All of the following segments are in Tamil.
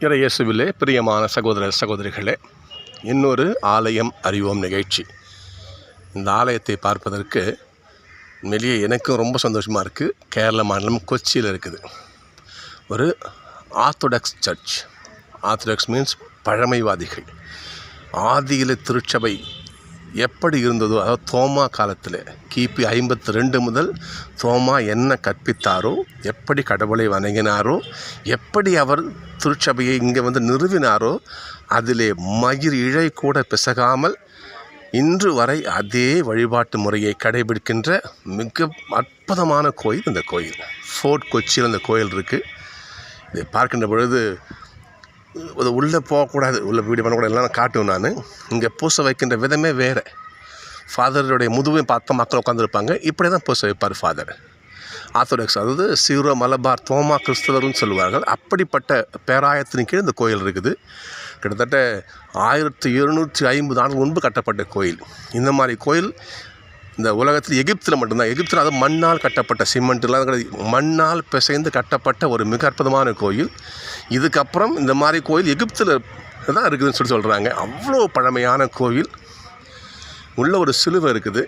இயேசுவிலே பிரியமான சகோதர சகோதரிகளே, இன்னொரு ஆலயம் அறிவோம் நிகழ்ச்சி. இந்த ஆலயத்தை பார்ப்பதற்கு வெளியே எனக்கும் ரொம்ப சந்தோஷமாக இருக்குது. கேரள மாநிலம் கொச்சியில் இருக்குது. ஒரு ஆர்த்தடாக்ஸ் சர்ச். ஆர்த்தடாக்ஸ் மீன்ஸ் பழமைவாதிகள். ஆதியில திருச்சபை எப்படி இருந்ததோ, அதாவது தோமா காலத்தில் கிபி 52 முதல் தோமா என்ன கற்பித்தாரோ, எப்படி கடவுளை வணங்கினாரோ, எப்படி அவர் திருச்சபையை இங்கே நிறுவினாரோ, அதிலே மயிர் இழை கூட பிசகாமல் இன்று வரை அதே வழிபாட்டு முறையை கடைபிடிக்கின்ற மிக அற்புதமான கோயில் இந்த கோயில். ஃபோர்ட் கொச்சியில் இந்த கோயில் இருக்குது. இதை பார்க்கின்ற பொழுது உள்ளே போகக்கூடாது, உள்ளே வீடியோ பண்ணக்கூடாது, எல்லாம் காட்டுவேன் நான். இங்கே பூசை வைக்கின்ற விதமே வேறு. ஃபாதருடைய முதுவையும் பார்த்த மக்கள் உட்காந்துருப்பாங்க. இப்படி தான் பூசை வைப்பார் ஃபாதர். ஆர்த்தடாக்ஸ், அதாவது சீரோ மலபார் தோமா கிறிஸ்தவர்னு சொல்லுவார்கள். அப்படிப்பட்ட பேராயத்தின் கீழ் இந்த கோயில் இருக்குது. கிட்டத்தட்ட 1750 ஆண்டுகள் முன்பு கட்டப்பட்ட கோயில். இந்த மாதிரி கோயில் இந்த உலகத்தில் எகிப்தில் மட்டும்தான். எகிப்தில் அது மண்ணால் கட்டப்பட்ட, சிமெண்ட்லாம் கிடையாது, மண்ணால் பிசைந்து கட்டப்பட்ட ஒரு மிக அற்புதமான கோயில். இதுக்கப்புறம் இந்த மாதிரி கோயில் எகிப்தில் தான் இருக்குதுன்னு சொல்கிறாங்க. அவ்வளோ பழமையான கோயில். உள்ள ஒரு சிலுவை இருக்குது.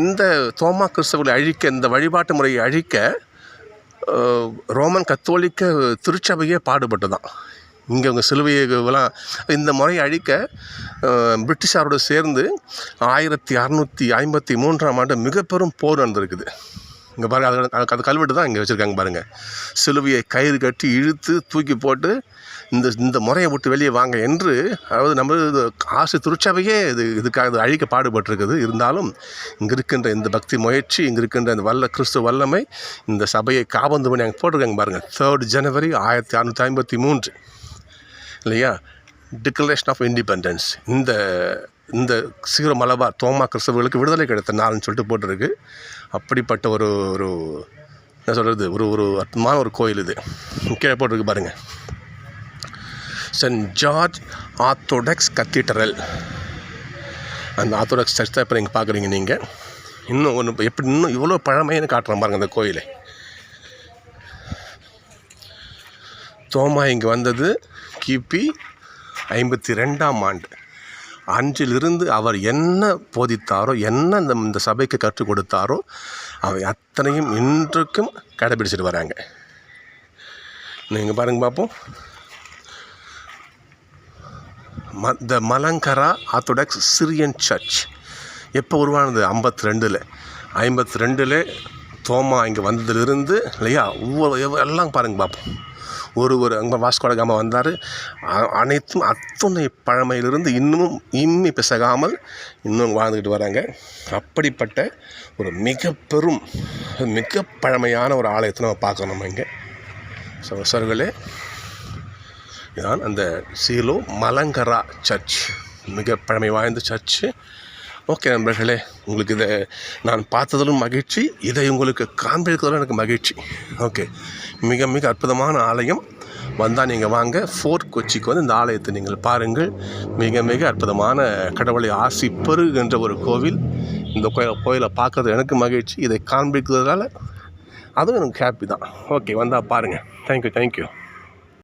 இந்த தோமா கிறிஸ்தவர்களை அழிக்க, இந்த வழிபாட்டு முறையை அழிக்க ரோமன் கத்தோலிக்க திருச்சபையே பாடுபட்டு தான் இங்கே அவங்க சிலுவையெல்லாம் இந்த முறையை அழிக்க பிரிட்டிஷாரோடு சேர்ந்து 1653ஆம் ஆண்டு மிக பெரும் போர் நடந்திருக்குது. இங்கே பாருங்கள், அது கல்வெட்டு தான் இங்கே வச்சுருக்காங்க பாருங்கள். சிலுவையை கயிறு கட்டி இழுத்து தூக்கி போட்டு இந்த முறையை விட்டு வெளியே வாங்க என்று, அதாவது நம்ம ஆசை திருச்சபையே இதுக்காக அழிக்க பாடுபட்டிருக்குது. இருந்தாலும் இங்கே இருக்கின்ற இந்த பக்தி முயற்சி, இங்கே இருக்கின்ற இந்த கிறிஸ்துவ வல்லமை இந்த சபையை காபந்து பண்ணி அங்கே போட்டிருக்காங்க பாருங்கள். 3 ஜனவரி 1653 இல்லையா, டிக்ளரேஷன் ஆஃப் இண்டிபெண்டன்ஸ். இந்த சீரோ மலபார் தோமா கிறிஸ்தவர்களுக்கு விடுதலை கிடைத்த நாள்னு சொல்லிட்டு போட்டிருக்கு. அப்படிப்பட்ட ஒரு என்ன சொல்கிறது, ஒரு அற்புதமான ஒரு கோயில் இது. கீழே போட்டிருக்கு பாருங்கள், சென்ட் ஜார்ஜ் ஆர்த்தடாக்ஸ் கத்தீட்ரல். அந்த ஆர்த்தடாக்ஸ் சர்ச் தான் இப்போ நீங்கள் பார்க்குறீங்க. நீங்கள் இன்னும் ஒன்று எப்படி இன்னும் இவ்வளோ பழமைன்னு காட்டுறேன் பாருங்கள் அந்த கோயிலை. தோமா இங்கே வந்தது கிபி 52ஆம் ஆண்டு. அன்றிலிருந்து அவர் என்ன போதித்தாரோ, என்ன இந்த சபைக்கு கற்றுக் கொடுத்தாரோ, அவை அத்தனையும் இன்றைக்கும் கடைபிடிச்சிட்டு வராங்க. நீங்கள் பாருங்கள் பார்ப்போம். த மலங்கரா ஆர்த்தடாக்ஸ் சிரியன் சர்ச் எப்போ உருவானது? 52 தோமா இங்கே வந்ததிலிருந்து இல்லையா, எல்லாம் பாருங்கள் பார்ப்போம். ஒரு அங்கே வாஸ்கோ ட காமா வந்தார். அனைத்தும் அத்துணை பழமையிலிருந்து இன்னமும் இம்மி பிசகாமல் இன்னும் வாழ்ந்துக்கிட்டு வராங்க. அப்படிப்பட்ட ஒரு மிக பழமையான ஒரு ஆலயத்தை நம்ம பார்க்கணும் நம்ம இங்கே. சகோதரர்களே, இதுதான் அந்த சீலோ மலங்கரா சர்ச், மிக பழமை வாய்ந்த சர்ச்சு. ஓகே நண்பர்களே, உங்களுக்கு இதை நான் பார்த்ததிலும் மகிழ்ச்சி, இதை உங்களுக்கு காண்பிக்கிறதும் எனக்கு மகிழ்ச்சி. ஓகே, மிக அற்புதமான ஆலயம். வந்தால் நீங்கள் வாங்க, ஃபோர்ட் கொச்சிக்கு இந்த ஆலயத்தை நீங்கள் பாருங்கள். மிக அற்புதமான கடவுளை ஆசி பெறுகின்ற ஒரு கோவில். இந்த கோயிலை பார்க்குறது எனக்கு மகிழ்ச்சி, இதை காண்பிக்கிறதுனால அதுவும் எனக்கு ஹாப்பி தான். ஓகே, வந்தால் பாருங்கள். தேங்க்யூ.